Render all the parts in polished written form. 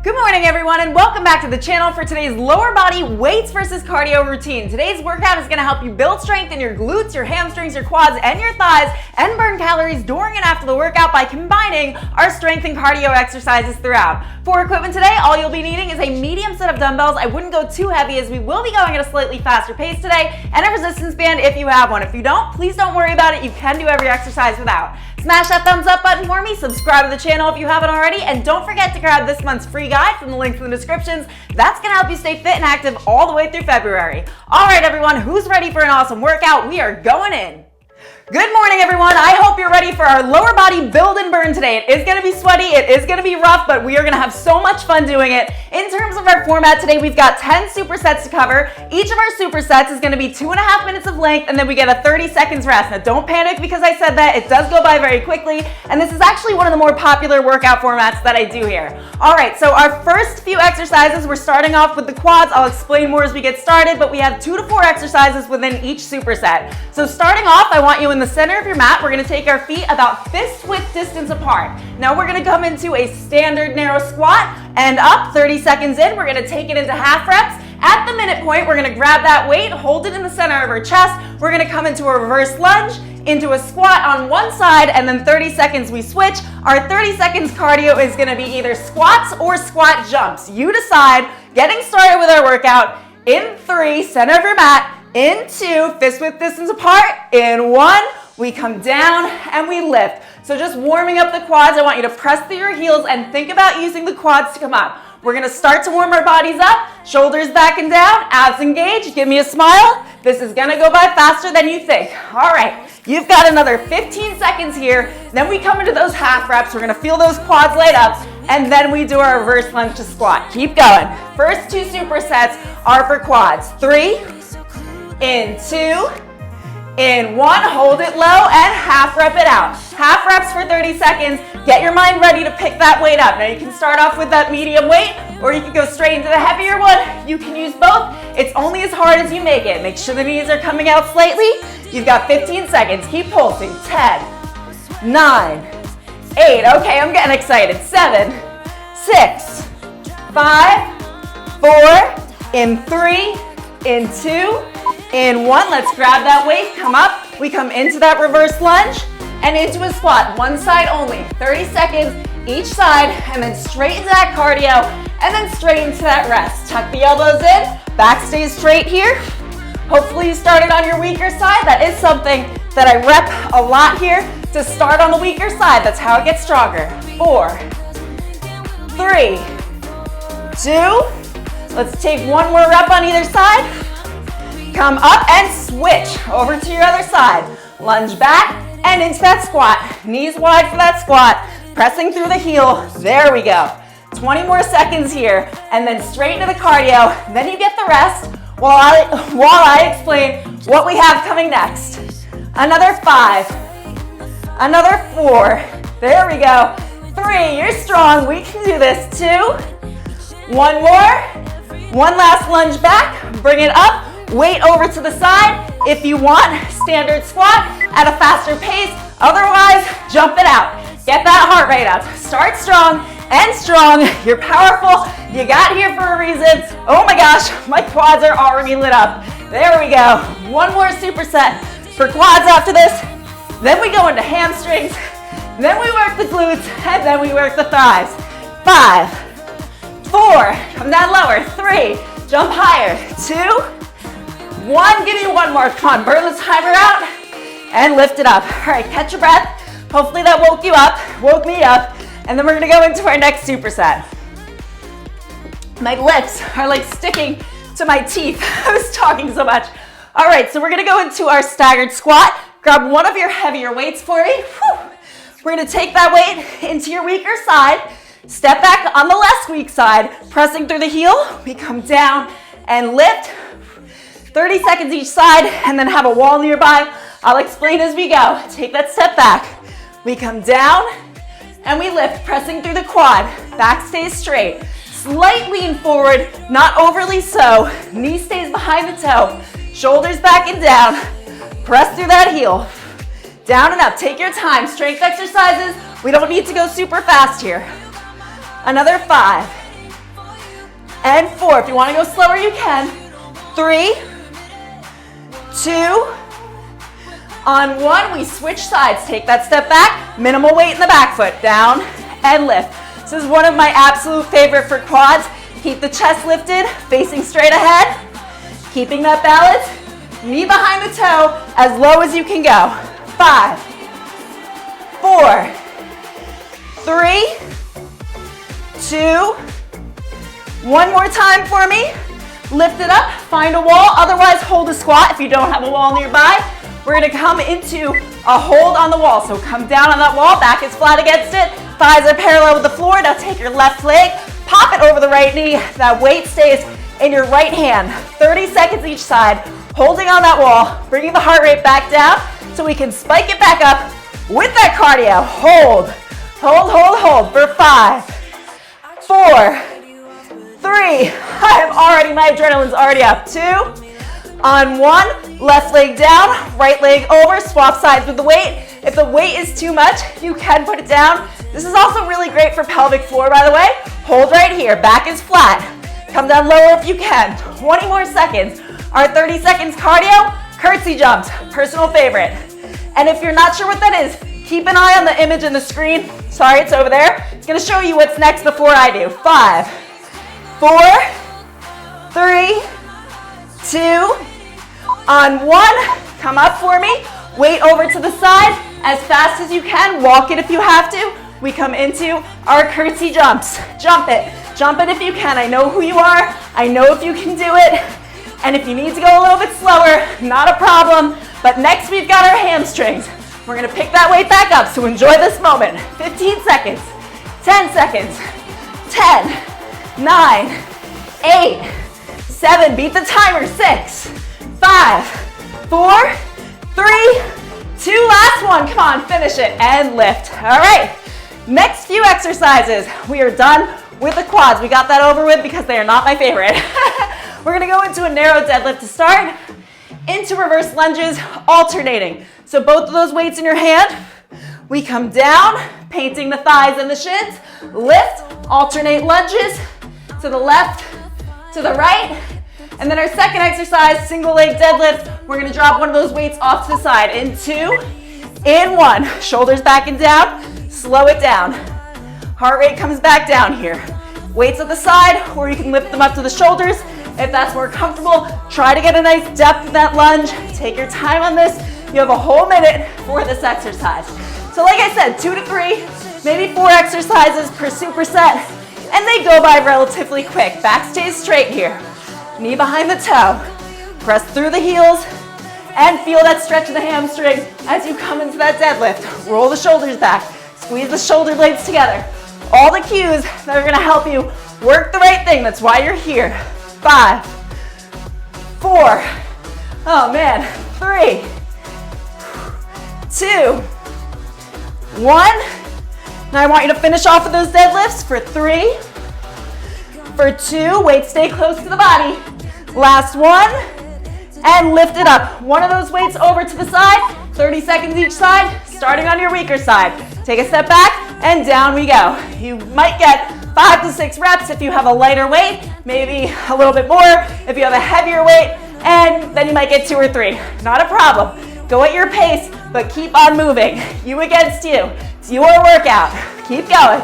Good morning everyone and welcome back to the channel for today's lower body weights versus cardio routine. Today's workout is going to help you build strength in your glutes, your hamstrings, your quads, and your thighs and burn calories during and after the workout by combining our strength and cardio exercises throughout. For equipment today, all you'll be needing is a medium set of dumbbells. I wouldn't go too heavy as we will be going at a slightly faster pace today, and a resistance band if you have one. If you don't, please don't worry about it. You can do every exercise without. Smash that thumbs up button for me, subscribe to the channel if you haven't already, and don't forget to grab this month's free guide from the links in the descriptions. That's gonna help you stay fit and active all the way through February. All right, everyone, who's ready for an awesome workout? We are going in. Good morning, everyone. I hope you're ready for our lower body build and burn today. It is gonna be sweaty, it is gonna be rough, but we are gonna have so much fun doing it. In terms of our format today, we've got 10 supersets to cover. Each of our supersets is gonna be 2.5 minutes of length, and then we get a 30 seconds rest. Now don't panic because I said that, it does go by very quickly, and this is actually one of the more popular workout formats that I do here. All right, so our first few exercises, we're starting off with the quads. I'll explain more as we get started, but we have 2 to 4 exercises within each superset. So starting off, I want you in the center of your mat. We're going to take our feet about fist width distance apart. Now we're going to come into a standard narrow squat and up. 30 seconds in, we're going to take it into half reps. At the minute point, we're going to grab that weight, hold it in the center of our chest. We're going to come into a reverse lunge, into a squat on one side, and then 30 seconds we switch. Our 30 seconds cardio is going to be either squats or squat jumps. You decide. Getting started with our workout in 3, center of your mat, in 2, fist width distance apart, in 1, we come down and we lift. So just warming up the quads, I want you to press through your heels and think about using the quads to come up. We're gonna start to warm our bodies up, shoulders back and down, abs engaged, give me a smile. This is gonna go by faster than you think. All right, you've got another 15 seconds here. Then we come into those half reps. We're gonna feel those quads light up, and then we do our reverse lunge to squat. Keep going. First 2 supersets are for quads. 3, in 2, in 1, hold it low, and half rep it out. Half reps for 30 seconds. Get your mind ready to pick that weight up. Now you can start off with that medium weight, or you can go straight into the heavier one. You can use both. It's only as hard as you make it. Make sure the knees are coming out slightly. You've got 15 seconds. Keep pulsing. 10, 9, 8. Okay, I'm getting excited. 7, 6, 5, 4, in 3, in 2, in 1, let's grab that weight, come up. We come into that reverse lunge and into a squat, one side only. 30 seconds each side, and then straight into that cardio, and then straight into that rest. Tuck the elbows in, back stays straight here. Hopefully you started on your weaker side. That is something that I rep a lot here, to start on the weaker side. That's how it gets stronger. 4, 3, 2, let's take one more rep on either side. Come up and switch over to your other side. Lunge back and into that squat. Knees wide for that squat. Pressing through the heel. There we go. 20 more seconds here, and then straight into the cardio. Then you get the rest while I explain what we have coming next. Another 5. Another 4. There we go. 3. You're strong. We can do this. 2. 1 more. One last lunge back. Bring it up. Weight over to the side. If you want, standard squat at a faster pace. Otherwise, jump it out. Get that heart rate up. Start strong and strong. You're powerful. You got here for a reason. Oh my gosh, my quads are already lit up. There we go. One more superset for quads after this. Then we go into hamstrings. Then we work the glutes, and then we work the thighs. 5, 4, come down lower. 3, jump higher. 2, 1, give me one more. Come on, burn the timer out and lift it up. All right, catch your breath. Hopefully that woke me up. And then we're gonna go into our next superset. My lips are like sticking to my teeth. I was talking so much. All right, so we're gonna go into our staggered squat. Grab one of your heavier weights for me. We're gonna take that weight into your weaker side. Step back on the less weak side, pressing through the heel. We come down and lift. 30 seconds each side, and then have a wall nearby. I'll explain as we go. Take that step back. We come down and we lift, pressing through the quad. Back stays straight. Slight lean forward, not overly so. Knee stays behind the toe. Shoulders back and down. Press through that heel. Down and up. Take your time. Strength exercises. We don't need to go super fast here. Another 5, and 4. If you want to go slower, you can. 3, 2, on 1, we switch sides. Take that step back, minimal weight in the back foot, down and lift. This is one of my absolute favorite for quads. Keep the chest lifted, facing straight ahead, keeping that balance, knee behind the toe, as low as you can go. 5, 4, 3, 2, one more time for me. Lift it up, find a wall, otherwise hold a squat if you don't have a wall nearby. We're gonna come into a hold on the wall. So come down on that wall, back is flat against it, thighs are parallel with the floor. Now take your left leg, pop it over the right knee. That weight stays in your right hand. 30 seconds each side, holding on that wall, bringing the heart rate back down so we can spike it back up with that cardio. Hold, hold, hold, hold for 5, 4, 3, my adrenaline's already up. 2, on 1, left leg down, right leg over, swap sides with the weight. If the weight is too much, you can put it down. This is also really great for pelvic floor, by the way. Hold right here, back is flat. Come down lower if you can. 20 more seconds. Our 30 seconds cardio, curtsy jumps, personal favorite. And if you're not sure what that is, keep an eye on the image in the screen. Sorry, it's over there. It's gonna show you what's next before I do. 5, 4, 3, 2, on 1, come up for me, weight over to the side, as fast as you can, walk it if you have to. We come into our curtsy jumps. Jump it if you can. I know who you are, I know if you can do it, and if you need to go a little bit slower, not a problem, but next we've got our hamstrings. We're gonna pick that weight back up, so enjoy this moment. 15 seconds, 10 seconds, 10, 9, 8, 7, beat the timer, 6, 5, 4, 3, 2, last one, come on, finish it, and lift. All right, next few exercises. We are done with the quads. We got that over with because they are not my favorite. We're gonna go into a narrow deadlift to start, into reverse lunges, alternating. So both of those weights in your hand, we come down, painting the thighs and the shins, lift, alternate lunges, to the left, to the right, and then our second exercise, single leg deadlift, we're gonna drop one of those weights off to the side, in 2, in 1, shoulders back and down, slow it down. Heart rate comes back down here. Weights at the side, or you can lift them up to the shoulders. If that's more comfortable, try to get a nice depth in that lunge. Take your time on this. You have a whole minute for this exercise. So like I said, 2 to 3, maybe 4 exercises per superset, and they go by relatively quick. Back stays straight here. Knee behind the toe. Press through the heels and feel that stretch of the hamstring as you come into that deadlift. Roll the shoulders back. Squeeze the shoulder blades together. All the cues that are gonna help you work the right thing. That's why you're here. 5, 4, oh man, 3, 2, 1. Now I want you to finish off with those deadlifts for 3, for 2, weight stay close to the body. Last one, and lift it up. One of those weights over to the side, 30 seconds each side, starting on your weaker side. Take a step back, and down we go. You might get 5 to 6 reps if you have a lighter weight, maybe a little bit more if you have a heavier weight, and then you might get 2 or 3. Not a problem. Go at your pace, but keep on moving. You against you. It's your workout. Keep going.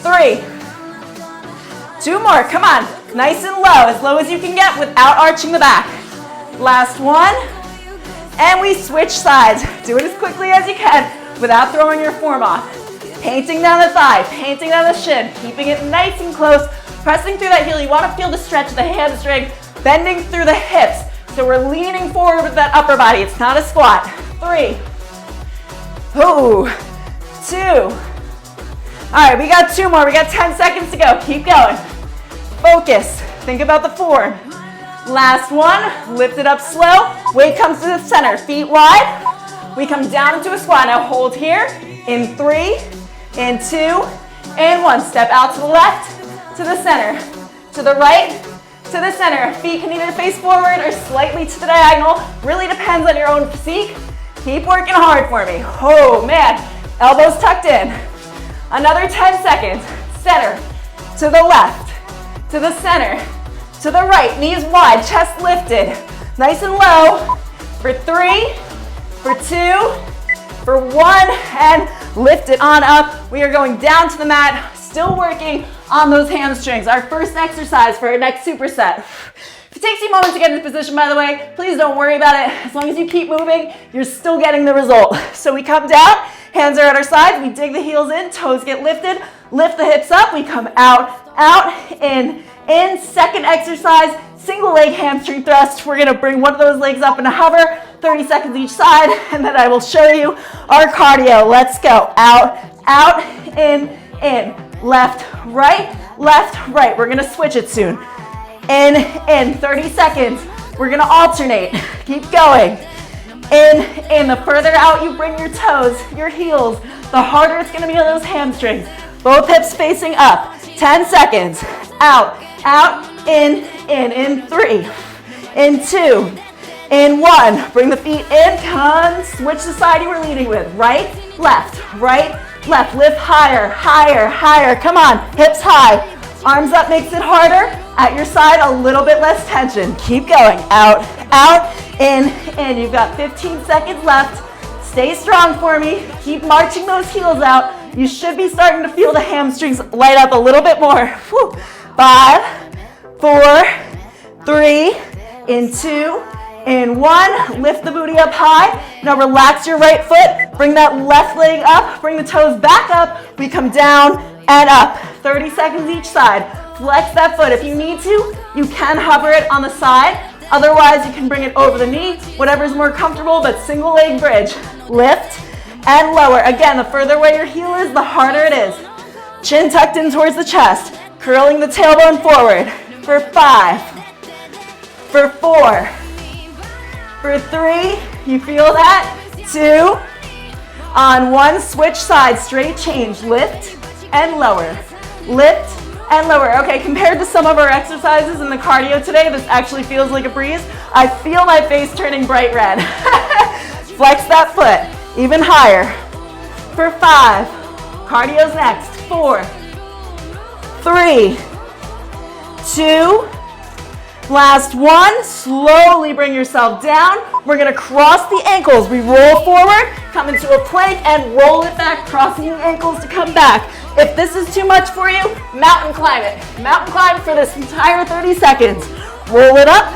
3, 2 more, come on. Nice and low as you can get without arching the back. Last one, and we switch sides. Do it as quickly as you can without throwing your form off. Painting down the thigh, painting down the shin, keeping it nice and close, pressing through that heel. You want to feel the stretch of the hamstring, bending through the hips. So we're leaning forward with that upper body. It's not a squat. 3, 2. All right, we got 2 more. We got 10 seconds to go. Keep going. Focus. Think about the form. Last one. Lift it up slow. Weight comes to the center. Feet wide. We come down into a squat. Now hold here. In 3, in 2, and 1. Step out to the left, to the center, to the right, to the center. Feet can either face forward or slightly to the diagonal. Really depends on your own physique. Keep working hard for me. Oh man, elbows tucked in. Another 10 seconds. Center, to the left, to the center, to the right, knees wide, chest lifted, nice and low, for 3, for 2, for 1, and lift it on up. We are going down to the mat, still working on those hamstrings. Our first exercise for our next superset. If it takes you a moment to get into position, by the way, please don't worry about it. As long as you keep moving, you're still getting the result. So we come down, hands are at our sides, we dig the heels in, toes get lifted, lift the hips up, we come out, out, in. Second exercise, single leg hamstring thrust. We're gonna bring one of those legs up in a hover, 30 seconds each side, and then I will show you our cardio. Let's go. Out, out, in, left, right, left, right. We're gonna switch it soon. In, 30 seconds. We're gonna alternate. Keep going. In. The further out you bring your toes, your heels, the harder it's gonna be on those hamstrings. Both hips facing up. 10 seconds. Out, out, in, 3, in 2, in 1. Bring the feet in, come, switch the side you were leading with. Right, left, lift higher, higher, higher. Come on, hips high, arms up makes it harder. At your side, a little bit less tension. Keep going, out, out, in. You've got 15 seconds left. Stay strong for me, keep marching those heels out. You should be starting to feel the hamstrings light up a little bit more. Whew. 5, 4, 3, in 2, in 1. Lift the booty up high. Now relax your right foot. Bring that left leg up. Bring the toes back up. We come down and up. 30 seconds each side. Flex that foot. If you need to, you can hover it on the side. Otherwise, you can bring it over the knee. Whatever's more comfortable, but single leg bridge. Lift and lower. Again, the further away your heel is, the harder it is. Chin tucked in towards the chest. Curling the tailbone forward. For 5, for 4, for 3, you feel that? 2, on 1, switch sides, straight change, lift and lower, lift and lower. Okay, compared to some of our exercises in the cardio today, this actually feels like a breeze. I feel my face turning bright red. Flex that foot, even higher. For 5, cardio's next, 4, 3, 2, last 1, slowly bring yourself down. We're gonna cross the ankles. We roll forward, come into a plank, and roll it back, crossing the ankles to come back. If this is too much for you, mountain climb it. Mountain climb for this entire 30 seconds. Roll it up,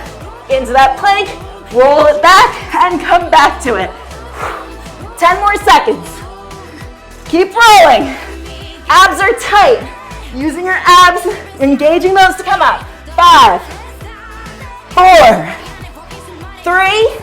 into that plank, roll it back, and come back to it. 10 more seconds. Keep rolling. Abs are tight. Using your abs, engaging those to come up. 5, 4, 3,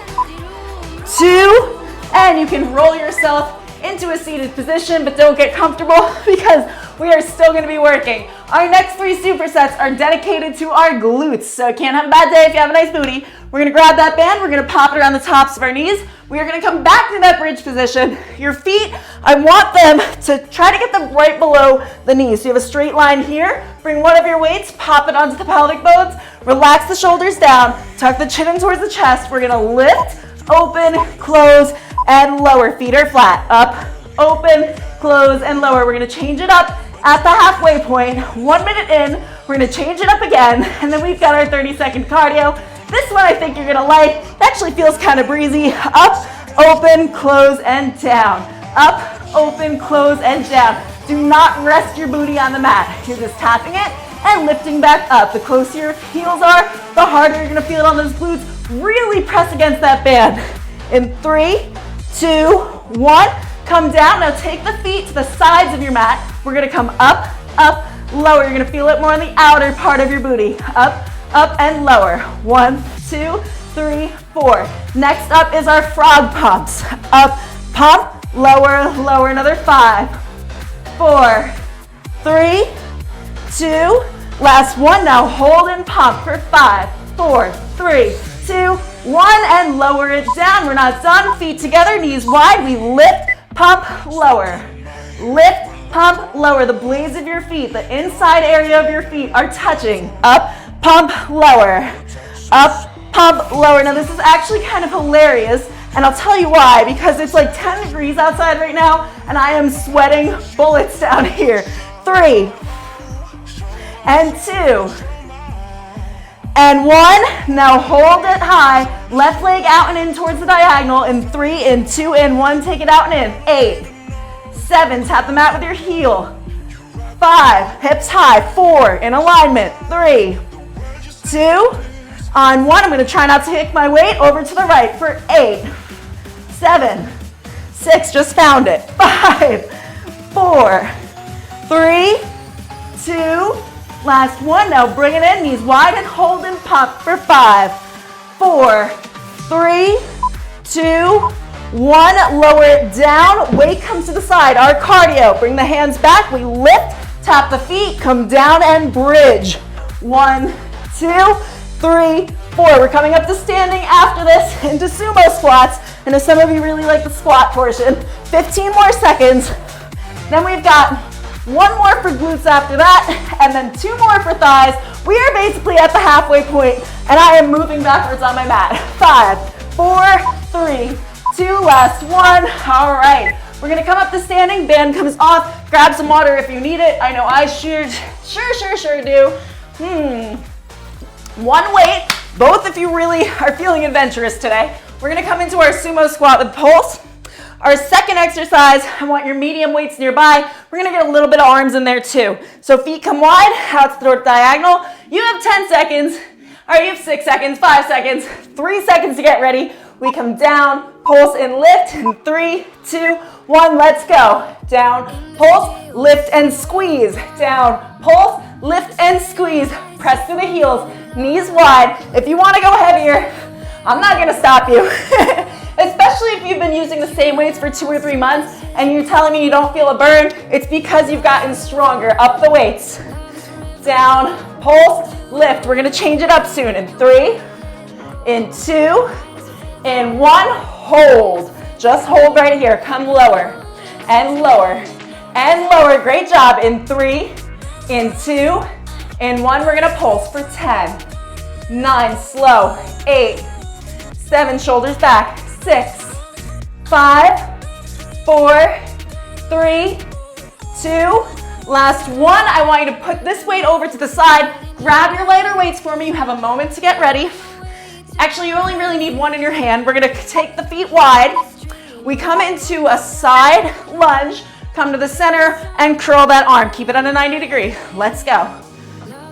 2, and you can roll yourself into a seated position, but don't get comfortable because we are still going to be working. Our next 3 supersets are dedicated to our glutes, so can't have a bad day if you have a nice booty. We're going to grab that band, we're going to pop it around the tops of our knees. We are going to come back to that bridge position. Your feet, I want them to try to get them right below the knees. So you have a straight line here. Bring one of your weights, pop it onto the pelvic bones. Relax the shoulders down. Tuck the chin in towards the chest. We're going to lift, open, close, and lower. Feet are flat. Up, open, close, and lower. We're going to change it up at the halfway point. 1 minute in, we're going to change it up again, and then we've got our 30-second cardio. This one I think you're gonna like. It actually feels kind of breezy. Up, open, close, and down. Up, open, close, and down. Do not rest your booty on the mat. You're just tapping it and lifting back up. The closer your heels are, the harder you're gonna feel it on those glutes. Really press against that band. In 3, 2, 1, come down. Now take the feet to the sides of your mat. We're gonna come up, up, lower. You're gonna feel it more on the outer part of your booty. Up, up, and lower. 1, 2, 3, 4. Next up is our frog pumps. Up, pump, lower, lower. Another 5, 4, 3, 2. Last one. Now hold and pump for 5, 4, 3, 2, 1, and lower it down. We're not done. Feet together, knees wide. We lift, pump, lower. Lift, pump, lower. The blades of your feet, the inside area of your feet are touching. Up, pump, lower. Up, pump, lower. Now this is actually kind of hilarious, and I'll tell you why, because it's like 10 degrees outside right now, and I am sweating bullets down here. 3, and 2, and 1. Now hold it high. Left leg out and in towards the diagonal in 3, in 2, in 1. Take it out and in. 8, 7. Tap the mat with your heel. 5. Hips high. 4. In alignment. 3, 2. On 1. I'm going to try not to kick my weight over to the right for 8, 7, 6. Just found it. 5, 4, 3, 2. Last 1. Now bring it in. Knees wide and hold and pump for 5, 4, 3, 2, 1. Lower it down. Weight comes to the side. Our cardio. Bring the hands back. We lift. Tap the feet. Come down and bridge. 1, 2, 3, 4. We're coming up to standing after this into sumo squats. I know some of you really like the squat portion. 15 more seconds. Then we've got 1 more for glutes after that, and then 2 more for thighs. We are basically at the halfway point, and I am moving backwards on my mat. 5, 4, 3, 2, last 1. All right, we're gonna come up to standing. Band comes off. Grab some water if you need it. I know I sure do. 1 weight, both if you really are feeling adventurous today. We're gonna come into our sumo squat with pulse. Our second exercise, I want your medium weights nearby. We're gonna get a little bit of arms in there too. So feet come wide, out to the diagonal. You have 10 seconds. All right, you have 6 seconds, 5 seconds, 3 seconds to get ready. We come down, pulse and lift in 3, 2, 1, let's go. Down, pulse, lift and squeeze. Down, pulse, lift and squeeze. Press through the heels, knees wide. If you wanna go heavier, I'm not gonna stop you. Especially if you've been using the same weights for 2 or 3 months and you're telling me you don't feel a burn, it's because you've gotten stronger. Up the weights. Down, pulse, lift. We're gonna change it up soon. In 3, in 2, in 1, hold. Just hold right here. Come lower and lower and lower. Great job. In 3, in 2, in 1. We're gonna pulse for 10, 9, slow, 8, 7, shoulders back, 6, 5, 4, 3, 2, last 1. I want you to put this weight over to the side. Grab your lighter weights for me. You have a moment to get ready. Actually, you only really need 1 in your hand. We're gonna take the feet wide. We come into a side lunge, come to the center and curl that arm. Keep it at a 90 degree. Let's go.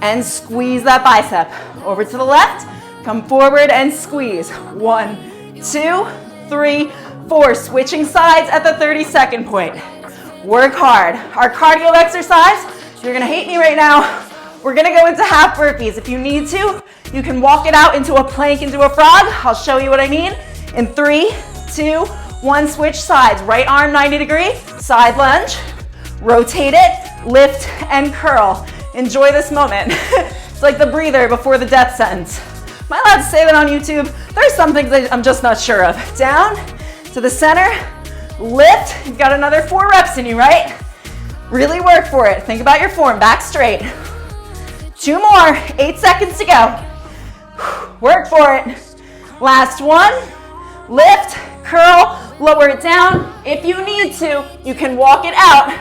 And squeeze that bicep. Over to the left, come forward and squeeze. 1, 2, 3, 4. Switching sides at the 30-second point. Work hard. Our cardio exercise, you're gonna hate me right now. We're gonna go into half burpees. If you need to, you can walk it out into a plank, into a frog. I'll show you what I mean. In 3, 2, 1, switch sides. Right arm 90 degree, side lunge. Rotate it, lift and curl. Enjoy this moment. It's like the breather before the death sentence. Am I allowed to say that on YouTube? There's some things I'm just not sure of. Down to the center, lift. You've got another 4 reps in you, right? Really work for it. Think about your form, back straight. 2 more, 8 seconds to go. Work for it. Last 1, lift, curl, lower it down. If you need to, you can walk it out,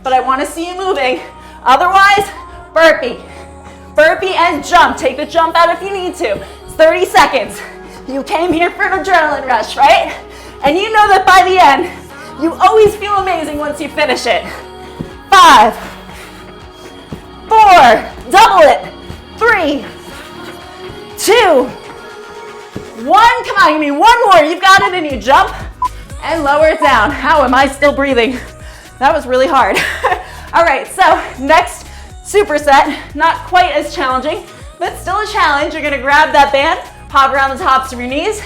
but I want to see you moving. Otherwise, burpee. Burpee and jump. Take the jump out if you need to. It's 30 seconds. You came here for an adrenaline rush, right? And you know that by the end, you always feel amazing once you finish it. 5, 4, double it. 3, 2, 1. Come on, give me 1 more. You've got it, and you jump and lower it down. How am I still breathing? That was really hard. All right, so next superset, not quite as challenging, but still a challenge. You're gonna grab that band, pop around the tops of your knees.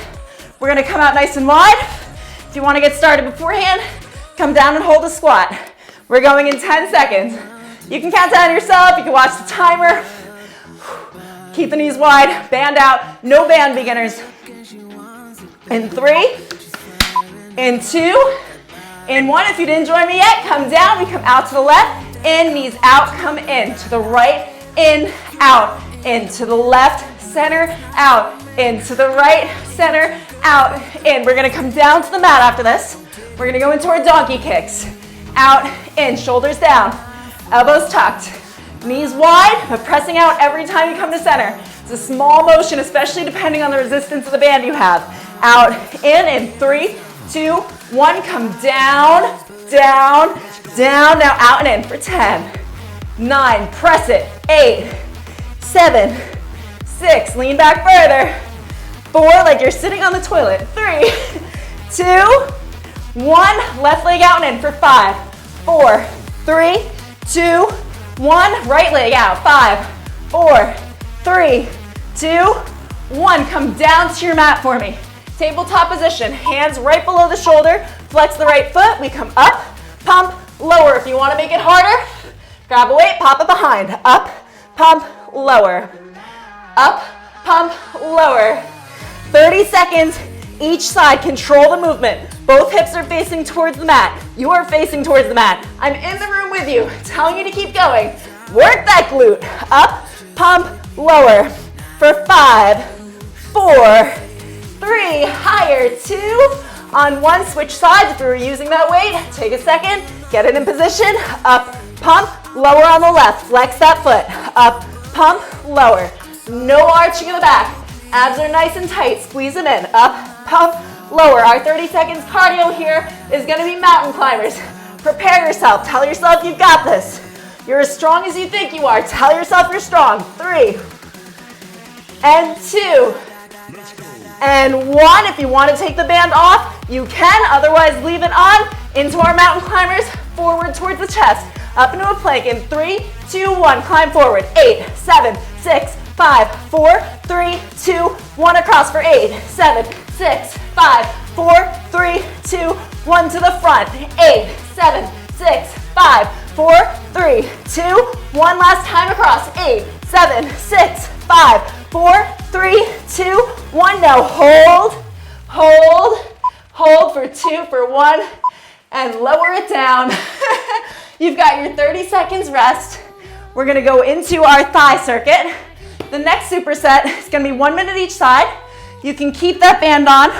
We're gonna come out nice and wide. If you wanna get started beforehand, come down and hold a squat. We're going in 10 seconds. You can count down yourself, you can watch the timer. Keep the knees wide, band out, no band beginners. In 3, in 2, in 1. If you didn't join me yet, come down, we come out to the left, in, knees out, come in, to the right, in, out, in, to the left, center, out, in, to the right, center, out, in. We're gonna come down to the mat after this. We're gonna go into our donkey kicks. Out, in, shoulders down, elbows tucked, knees wide, but pressing out every time you come to center. It's a small motion, especially depending on the resistance of the band you have. Out, in 3, 2, 1. Come down, down, down. Now out and in for 10, 9, press it, 8, 7, 6, lean back further, 4, like you're sitting on the toilet, 3, 2, 1, left leg out and in for 5, 4, 3, 2, 1, right leg out, 5, 4, 3, 2, 1, come down to your mat for me. Tabletop position, hands right below the shoulder, flex the right foot, we come up, pump, lower. If you want to make it harder, grab a weight, pop it behind, up, pump, lower, up, pump, lower. 30 seconds each side, control the movement. Both hips are facing towards the mat. You are facing towards the mat. I'm in the room with you, telling you to keep going. Work that glute, up, pump, lower, for 5, 4, 3, higher, 2, on 1, switch sides. If you're using that weight, take a second, get it in position, up, pump, lower on the left, flex that foot, up, pump, lower. No arching in the back, abs are nice and tight, squeeze them in, up, pump, lower. Our 30 seconds cardio here is gonna be mountain climbers. Prepare yourself, tell yourself you've got this. You're as strong as you think you are, tell yourself you're strong. 3, and 2, and 1. If you want to take the band off, you can, otherwise leave it on. Into our mountain climbers, forward towards the chest, up into a plank in 3, 2, 1, climb forward, 8, 7, 6, 5, 4, 3, 2, 1, across for 8, 7, 6, 5, 4, 3, 2, 1, to the front, 8, 7, 6, 5, 4, 3, 2, 1, last time across, 8, 7, 6, 5, 4, 3, 2, 1, now hold, hold, hold for 2, for 1, and lower it down. You've got your 30 seconds rest. We're gonna go into our thigh circuit. The next superset is gonna be 1 minute each side. You can keep that band on,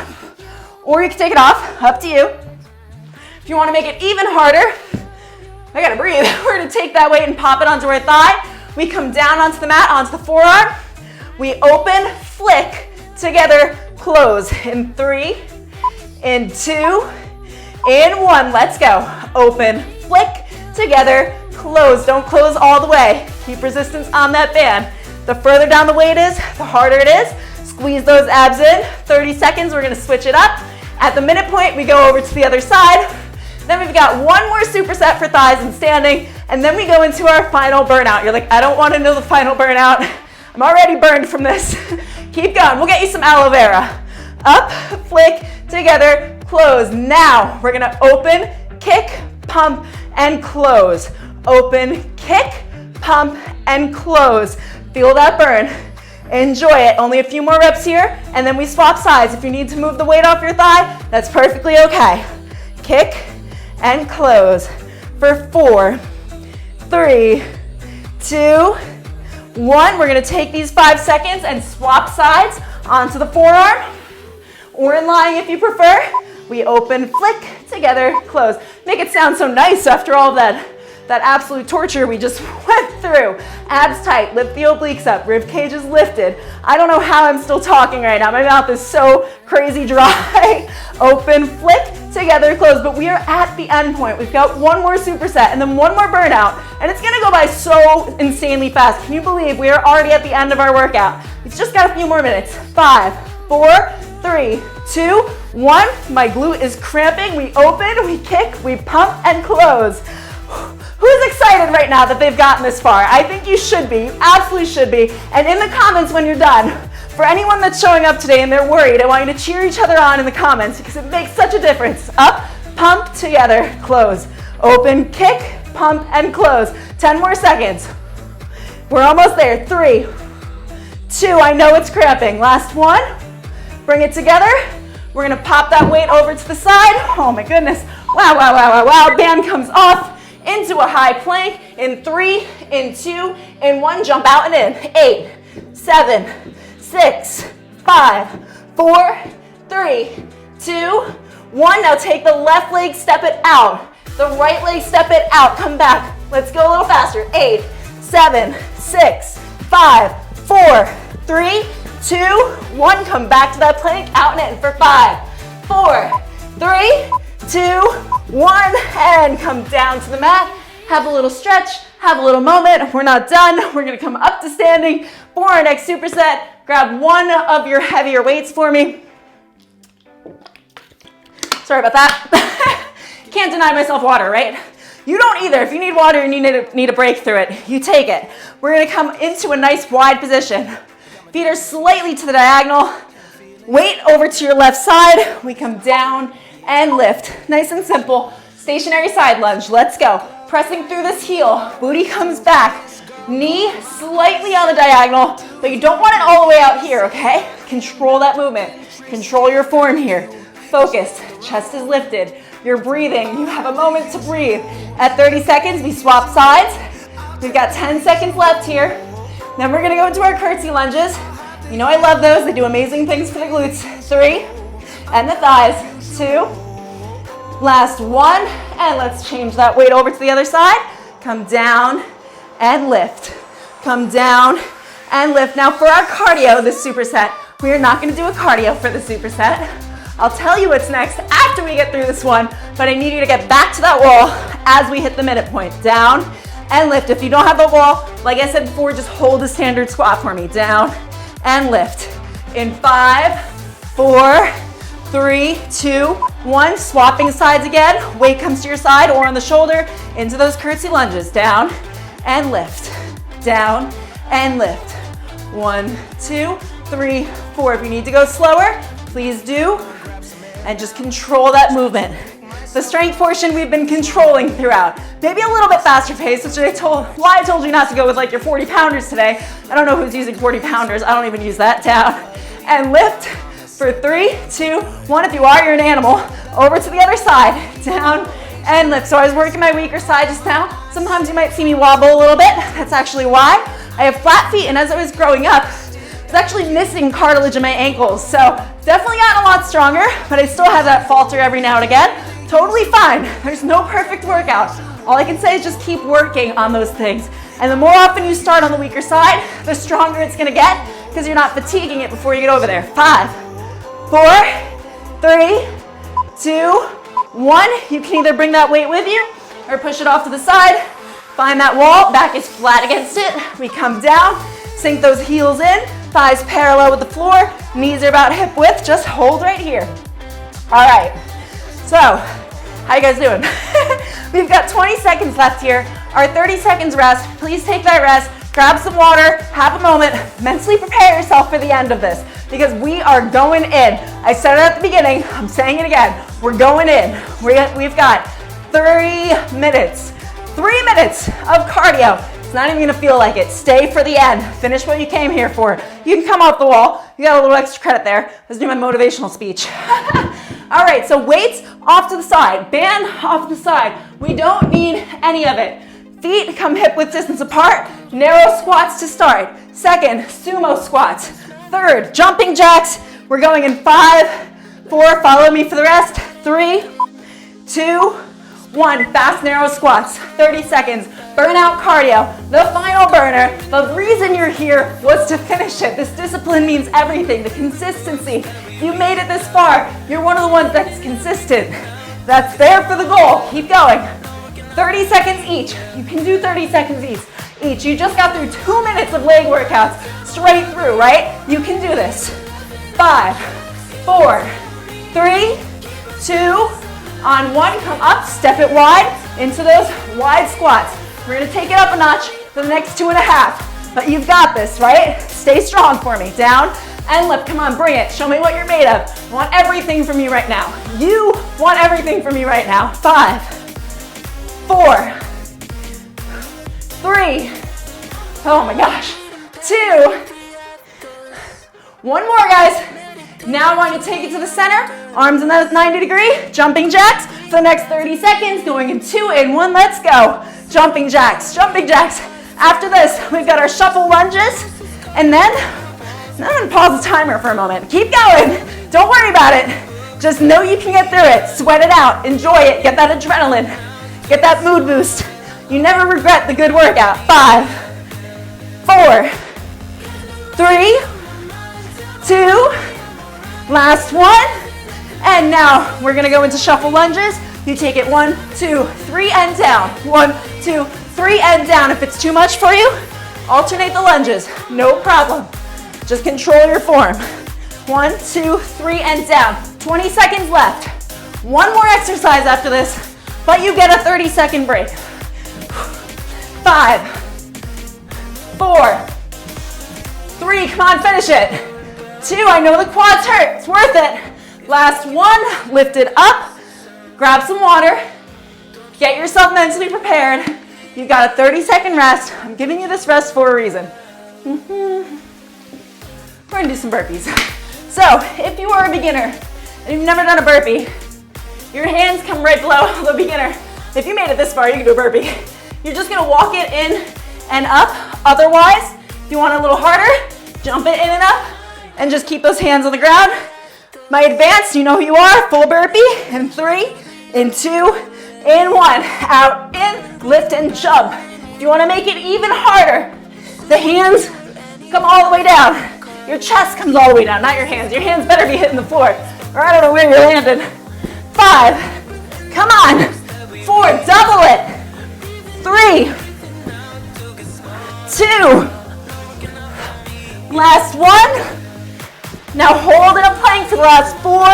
or you can take it off, up to you. If you wanna make it even harder, I gotta breathe. We're gonna take that weight and pop it onto our thigh. We come down onto the mat, onto the forearm. We open, flick, together, close. In 3, in 2, in 1, let's go. Open, flick, together, close. Don't close all the way. Keep resistance on that band. The further down the weight is, the harder it is. Squeeze those abs in. 30 seconds, we're gonna switch it up. At the minute point, we go over to the other side. Then we've got one more superset for thighs and standing, and then we go into our final burnout. You're like, I don't wanna know the final burnout. I'm already burned from this. Keep going, we'll get you some aloe vera. Up, flick, together, close. Now, we're gonna open, kick, pump, and close. Open, kick, pump, and close. Feel that burn. Enjoy it. Only a few more reps here, and then we swap sides. If you need to move the weight off your thigh, that's perfectly okay. Kick and close for 4, 3, 2, 1. We're gonna take these 5 seconds and swap sides onto the forearm, or in lying if you prefer. We open, flick, together, close. Make it sound so nice after all that absolute torture we just went through. Abs tight, lift the obliques up, rib cage is lifted. I don't know how I'm still talking right now. My mouth is so crazy dry. Open, flick, together, close. But we are at the end point. We've got one more superset and then one more burnout, and it's gonna go by so insanely fast. Can you believe we are already at the end of our workout? We've just got a few more minutes. 5, 4, 3, 2, 1. My glute is cramping. We open, we kick, we pump, and close. Who's excited right now that they've gotten this far? I think you should be. You absolutely should be. And in the comments when you're done, for anyone that's showing up today and they're worried, I want you to cheer each other on in the comments because it makes such a difference. Up, pump, together, close. Open, kick, pump, and close. 10 more seconds. We're almost there. 3, 2, I know it's cramping. Last one. Bring it together. We're gonna pop that weight over to the side. Oh my goodness. Wow, wow, wow, wow, wow. Band comes off. Into a high plank in 3, in 2, in 1, jump out and in. 8, 7, 6, 5, 4, 3, 2, 1. Now take the left leg, step it out. The right leg, step it out. Come back. Let's go a little faster. 8, 7, 6, 5, 4, 3, 2, 1. Come back to that plank, out and in for 5, 4, 3, 2, 1, and come down to the mat. Have a little stretch, have a little moment. We're not done. We're gonna come up to standing for our next superset. Grab one of your heavier weights for me. Sorry about that. Can't deny myself water, right? You don't either. If you need water and you need a break through it, you take it. We're gonna come into a nice wide position. Feet are slightly to the diagonal. Weight over to your left side. We come down and lift. Nice and simple. Stationary side lunge. Let's go. Pressing through this heel. Booty comes back. Knee slightly on the diagonal, but you don't want it all the way out here, okay? Control that movement. Control your form here. Focus. Chest is lifted. You're breathing. You have a moment to breathe. At 30 seconds, we swap sides. We've got 10 seconds left here. Then we're gonna go into our curtsy lunges. You know I love those. They do amazing things for the glutes. 3, and the thighs. 2, last 1, and let's change that weight over to the other side. Come down and lift. Come down and lift. Now for our cardio, this superset, we are not gonna do a cardio for the superset. I'll tell you what's next after we get through this one, but I need you to get back to that wall as we hit the minute point. Down and lift. If you don't have a wall, like I said before, just hold the standard squat for me. Down and lift. In 5, 4, 3, 2, 1. Swapping sides again. Weight comes to your side or on the shoulder into those curtsy lunges. Down and lift. Down and lift. 1, 2, 3, 4. If you need to go slower, please do. And just control that movement. The strength portion we've been controlling throughout. Maybe a little bit faster pace, which why I told you not to go with like your 40 pounders today. I don't know who's using 40 pounders. I don't even use that. Down and lift for 3, 2, 1. If you are, you're an animal. Over to the other side. Down and lift. So I was working my weaker side just now. Sometimes you might see me wobble a little bit. That's actually why. I have flat feet, and as I was growing up, I was actually missing cartilage in my ankles. So definitely gotten a lot stronger, but I still have that falter every now and again. Totally fine. There's no perfect workout. All I can say is just keep working on those things. And the more often you start on the weaker side, the stronger it's gonna get because you're not fatiguing it before you get over there. 5, 4, 3, 2, 1. You can either bring that weight with you or push it off to the side. Find that wall, back is flat against it. We come down, sink those heels in, thighs parallel with the floor, knees are about hip width, just hold right here. All right, so how you guys doing? We've got 20 seconds left here. Our 30 seconds rest. Please take that rest, grab some water, have a moment, mentally prepare yourself for the end of this because we are going in. I said it at the beginning, I'm saying it again. We're going in. We've got 3 minutes. 3 minutes of cardio. It's not even gonna feel like it. Stay for the end. Finish what you came here for. You can come off the wall. You got a little extra credit there. Let's do my motivational speech. All right, so weights off to the side. Band off to the side. We don't need any of it. Feet come hip width distance apart. Narrow squats to start. Second, sumo squats. Third, jumping jacks. We're going in 5, 4. Follow me for the rest. 3, 2, 1. Fast, narrow squats. 30 seconds. Burnout cardio. The final burner. The reason you're here was to finish it. This discipline means everything. The consistency. You made it this far. You're one of the ones that's consistent. That's there for the goal. Keep going. 30 seconds each. You can do 30 seconds each. You just got through 2 minutes of leg workouts straight through, right? You can do this. 5, 4, 3, 2, on 1, come up, step it wide into those wide squats. We're gonna take it up a notch for the next 2.5, but you've got this, right? Stay strong for me. Down and lift. Come on, bring it. Show me what you're made of. I want everything from you right now. You want everything from me right now. 5, 4, 3, oh my gosh, 2, 1 more, guys. Now I want you to take it to the center, arms in that 90-degree, jumping jacks for the next 30 seconds, going in 2 and 1, let's go. Jumping jacks, jumping jacks. After this, we've got our shuffle lunges, and then I'm gonna pause the timer for a moment. Keep going, don't worry about it. Just know you can get through it, sweat it out, enjoy it, get that adrenaline, get that mood boost. You never regret the good workout. 5, 4, 3, 2, last one. And now we're gonna go into shuffle lunges. You take it 1, 2, 3, and down. 1, 2, 3, and down. If it's too much for you, alternate the lunges, no problem. Just control your form. 1, 2, 3, and down. 20 seconds left. One more exercise after this, but you get a 30-second break. 5, 4, 3, come on, finish it. 2, I know the quads hurt, it's worth it. Last one, lift it up, grab some water, get yourself mentally prepared. You've got a 30-second rest. I'm giving you this rest for a reason. We're gonna do some burpees. So, if you are a beginner and you've never done a burpee, your hands come right below the beginner. If you made it this far, you can do a burpee. You're just gonna walk it in and up. Otherwise, if you want a little harder, jump it in and up and just keep those hands on the ground. My advanced, you know who you are, full burpee in 3, in 2, in 1. Out, in, lift and jump. If you wanna make it even harder, the hands come all the way down. Your chest comes all the way down, not your hands. Your hands better be hitting the floor, or I don't know where you're landing. 5, come on. 4, double it. 3, 2, last one. Now hold in a plank for the last 4,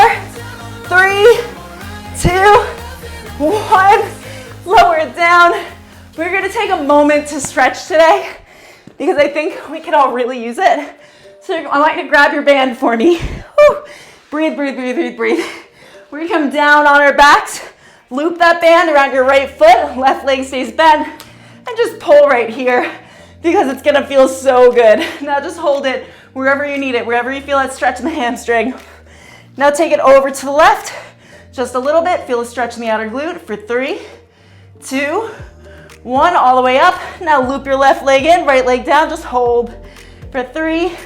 3, 2, 1. Lower it down. We're gonna take a moment to stretch today because I think we could all really use it. So I want you to grab your band for me. Whew. Breathe, breathe, breathe, breathe, breathe. We're gonna come down on our backs, loop that band around your right foot, left leg stays bent, and just pull right here because it's gonna feel so good. Now just hold it wherever you need it, wherever you feel that stretch in the hamstring. Now take it over to the left, just a little bit, feel a stretch in the outer glute for 3, 2, 1, all the way up. Now loop your left leg in, right leg down, just hold for 3,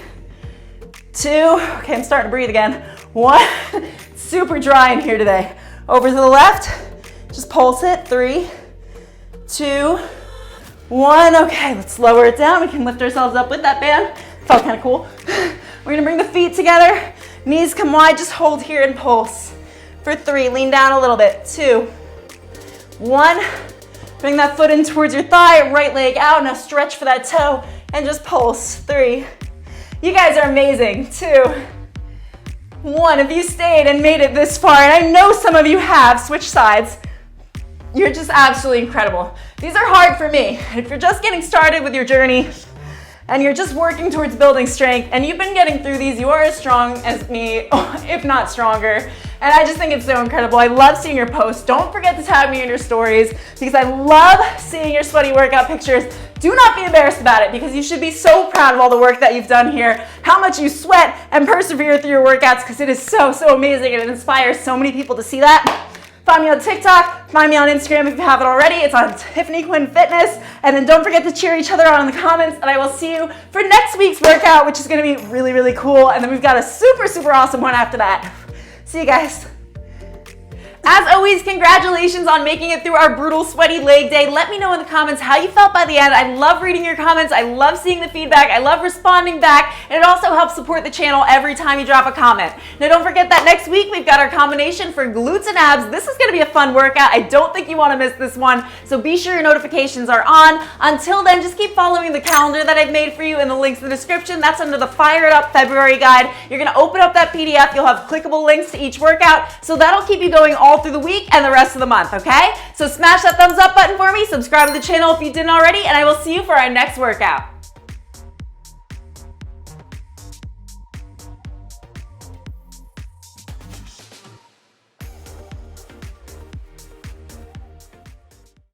2, okay, I'm starting to breathe again. 1, super dry in here today. Over to the left, just pulse it, 3, 2, 1. Okay, let's lower it down. We can lift ourselves up with that band. Felt kind of cool. We're gonna bring the feet together, knees come wide, just hold here and pulse. For 3, lean down a little bit, 2, 1. Bring that foot in towards your thigh, right leg out, now stretch for that toe, and just pulse, 3. You guys are amazing, 2, 1. If you stayed and made it this far, and I know some of you have, switch sides, you're just absolutely incredible. These are hard for me. If you're just getting started with your journey, and you're just working towards building strength, and you've been getting through these, you are as strong as me, if not stronger. And I just think it's so incredible. I love seeing your posts. Don't forget to tag me in your stories because I love seeing your sweaty workout pictures. Do not be embarrassed about it because you should be so proud of all the work that you've done here, how much you sweat and persevere through your workouts because it is so, so amazing and it inspires so many people to see that. Find me on TikTok, find me on Instagram if you haven't already. It's on Tiffany Quinn Fitness. And then don't forget to cheer each other on in the comments. And I will see you for next week's workout, which is gonna be really, really cool. And then we've got a super, super awesome one after that. See you guys. As always, congratulations on making it through our brutal sweaty leg day. Let me know in the comments how you felt by the end. I love reading your comments. I love seeing the feedback. I love responding back. And it also helps support the channel every time you drop a comment. Now don't forget that next week we've got our combination for glutes and abs. This is gonna be a fun workout. I don't think you wanna miss this one. So be sure your notifications are on. Until then, just keep following the calendar that I've made for you in the links in the description. That's under the Fire It Up February guide. You're gonna open up that PDF. You'll have clickable links to each workout. So that'll keep you going all through the week and the rest of the month, okay? So smash that thumbs up button for me, subscribe to the channel if you didn't already, and I will see you for our next workout.